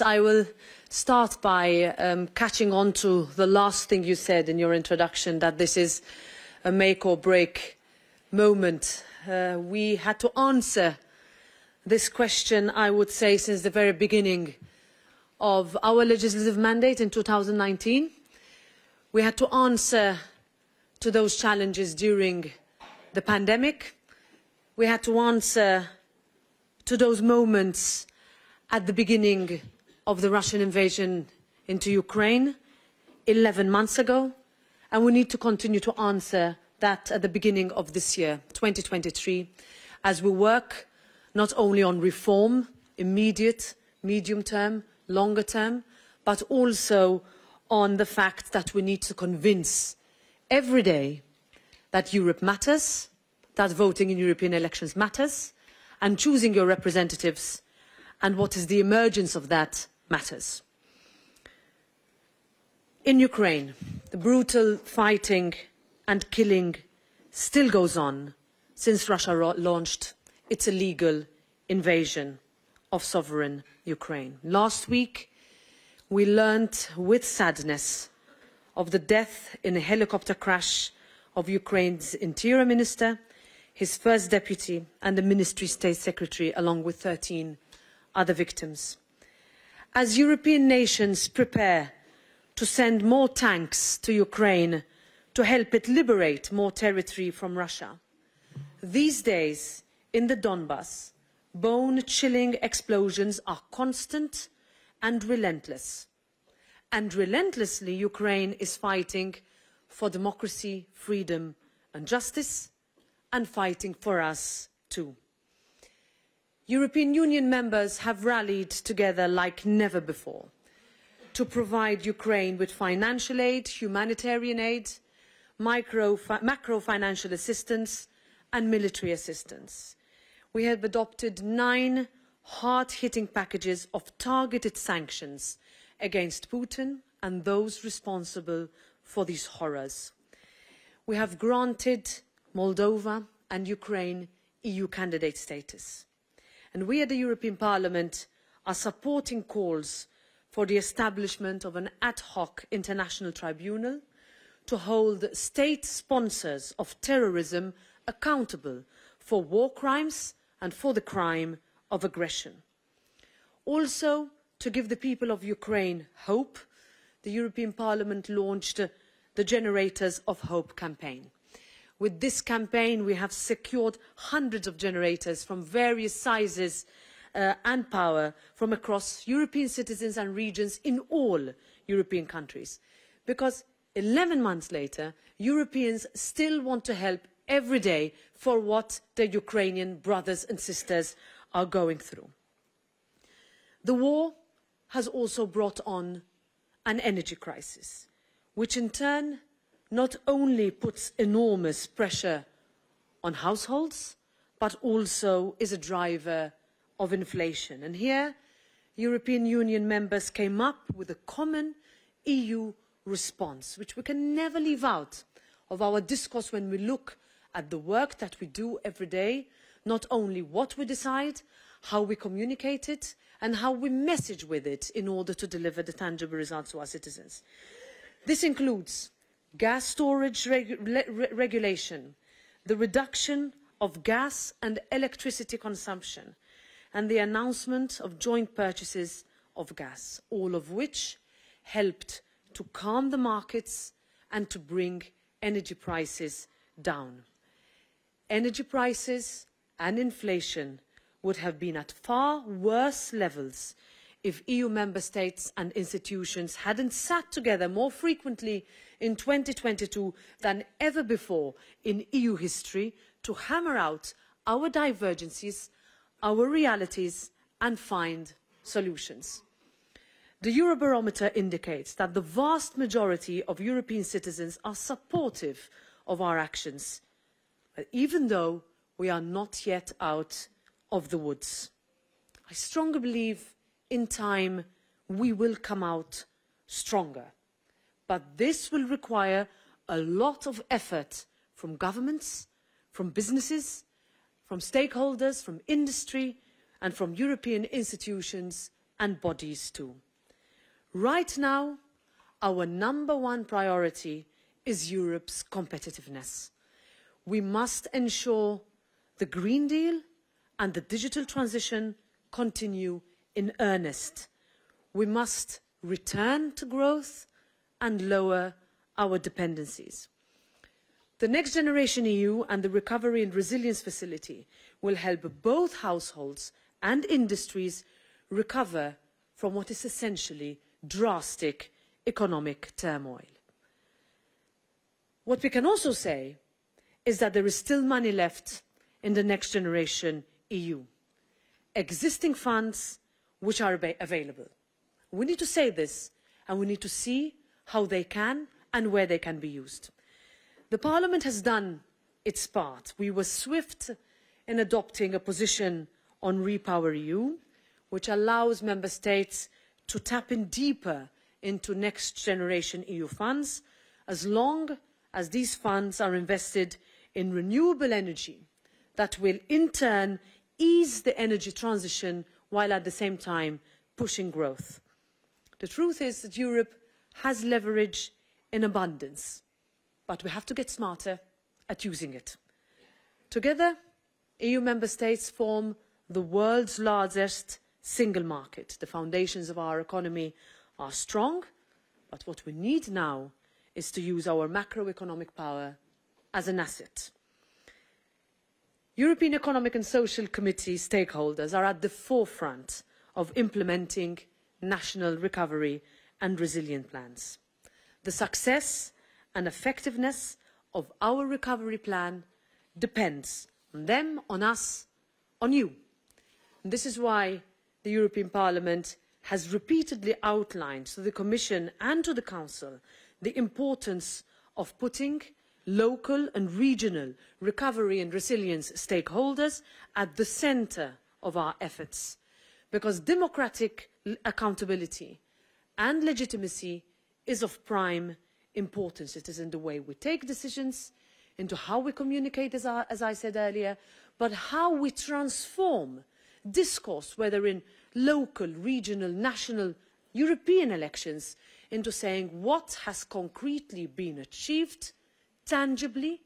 I will start by catching on to the last thing you said in your introduction, that this is a make or break moment. We had to answer this question, I would say, since the very beginning of our legislative mandate in 2019. We had to answer to those challenges during the pandemic. We had to answer to those moments at the beginning of the Russian invasion into Ukraine 11 months ago, and we need to continue to answer that at the beginning of this year, 2023, as we work not only on reform, immediate, medium term, longer term, but also on the fact that we need to convince every day that Europe matters, that voting in European elections matters, and choosing your representatives and what is the emergence of that matters. In Ukraine, the brutal fighting and killing still goes on since Russia launched its illegal invasion of sovereign Ukraine. Last week, we learned with sadness of the death in a helicopter crash of Ukraine's Interior Minister, his first deputy and the Ministry State Secretary, along with 13 other victims. As European nations prepare to send more tanks to Ukraine to help it liberate more territory from Russia, these days in the Donbas, bone-chilling explosions are constant and relentless. And relentlessly, Ukraine is fighting for democracy, freedom and justice, and fighting for us too. European Union members have rallied together like never before to provide Ukraine with financial aid, humanitarian aid, macro financial assistance and military assistance. We have adopted 9 hard-hitting packages of targeted sanctions against Putin and those responsible for these horrors. We have granted Moldova and Ukraine EU candidate status. And we at the European Parliament are supporting calls for the establishment of an ad hoc international tribunal to hold state sponsors of terrorism accountable for war crimes and for the crime of aggression. Also, to give the people of Ukraine hope, the European Parliament launched the Generators of Hope campaign. With this campaign, we have secured hundreds of generators from various sizes and power from across European citizens and regions in all European countries. Because 11 months later, Europeans still want to help every day for what their Ukrainian brothers and sisters are going through. The war has also brought on an energy crisis, which in turn not only puts enormous pressure on households, but also is a driver of inflation. And here, European Union members came up with a common EU response, which we can never leave out of our discourse when we look at the work that we do every day, not only what we decide, how we communicate it, and how we message with it in order to deliver the tangible results to our citizens. This includes gas storage regulation, the reduction of gas and electricity consumption, and the announcement of joint purchases of gas, all of which helped to calm the markets and to bring energy prices down. Energy prices and inflation would have been at far worse levels if EU member states and institutions hadn't sat together more frequently in 2022 than ever before in EU history to hammer out our divergences, our realities and find solutions. The Eurobarometer indicates that the vast majority of European citizens are supportive of our actions, even though we are not yet out of the woods. I strongly believe in time we will come out stronger. But this will require a lot of effort from governments, from businesses, from stakeholders, from industry and from European institutions and bodies too. Right now, our #1 priority is Europe's competitiveness. We must ensure the Green Deal and the digital transition continue in earnest. We must return to growth and lower our dependencies. The Next Generation EU and the Recovery and Resilience Facility will help both households and industries recover from what is essentially drastic economic turmoil. What we can also say is that there is still money left in the Next Generation EU. Existing funds which are available. We need to say this, and we need to see how they can and where they can be used. The Parliament has done its part. We were swift in adopting a position on REPowerEU, which allows Member States to tap in deeper into Next Generation EU funds, as long as these funds are invested in renewable energy that will in turn ease the energy transition while at the same time pushing growth. The truth is that Europe has leverage in abundance, but we have to get smarter at using it. Together, EU member states form the world's largest single market. The foundations of our economy are strong, but what we need now is to use our macroeconomic power as an asset. European Economic and Social Committee stakeholders are at the forefront of implementing national recovery and resilience plans. The success and effectiveness of our recovery plan depends on them, on us, on you. And this is why the European Parliament has repeatedly outlined to the Commission and to the Council the importance of putting local and regional recovery and resilience stakeholders at the centre of our efforts, because democratic accountability and legitimacy is of prime importance. It is in the way we take decisions, into how we communicate, as I said earlier, but how we transform discourse, whether in local, regional, national, European elections, into saying what has concretely been achieved, tangibly,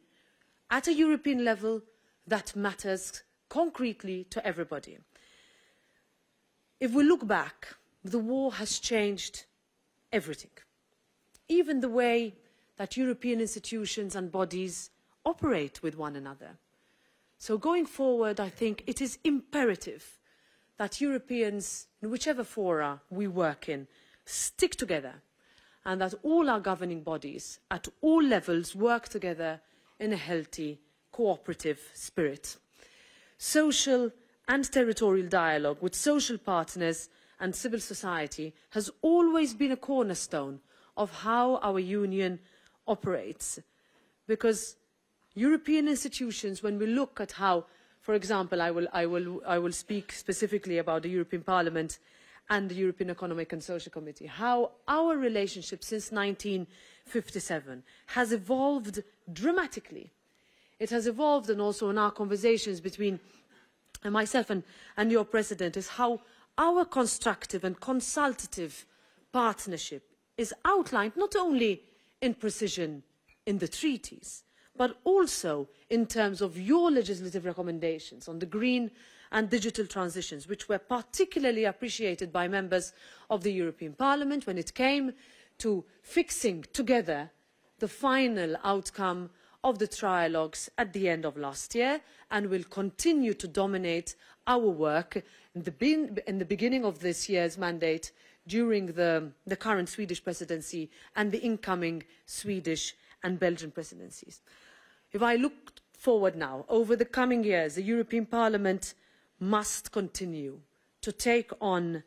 at a European level that matters concretely to everybody. If we look back, the war has changed everything, even the way that European institutions and bodies operate with one another. So going forward, I think it is imperative that Europeans, in whichever fora we work in, stick together, and that all our governing bodies at all levels work together in a healthy, cooperative spirit. Social and territorial dialogue with social partners and civil society has always been a cornerstone of how our Union operates, because European institutions, when we look at how, for example, I will speak specifically about the European Parliament and the European Economic and Social Committee, how our relationship since 1957 has evolved dramatically. It has evolved, and also in our conversations between myself and your President, is how our constructive and consultative partnership is outlined not only in precision in the treaties, but also in terms of your legislative recommendations on the green and digital transitions, which were particularly appreciated by members of the European Parliament when it came to fixing together the final outcome of the trialogues at the end of last year, and will continue to dominate our work in the beginning of this year's mandate, during the current Swedish presidency and the incoming Swedish and Belgian presidencies. If I look forward now, over the coming years, the European Parliament must continue to take on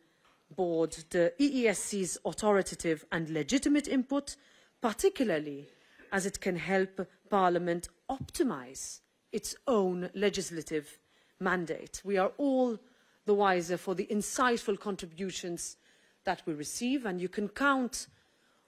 board the EESC's authoritative and legitimate input, particularly as it can help Parliament optimise its own legislative mandate. We are all the wiser for the insightful contributions that we receive, and you can count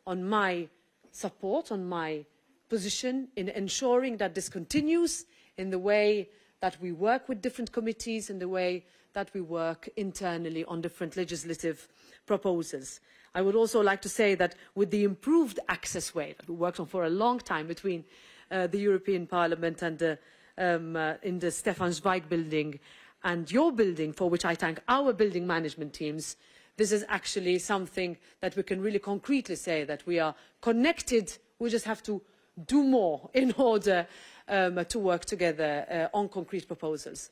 on my support, on my position in ensuring that this continues in the way that we work with different committees and the way that we work internally on different legislative proposals. I would also like to say that with the improved access way that we worked on for a long time between the European Parliament and in the Stefan Zweig building and your building, for which I thank our building management teams, this is actually something that we can really concretely say that we are connected. We just have to do more in order to work together on concrete proposals.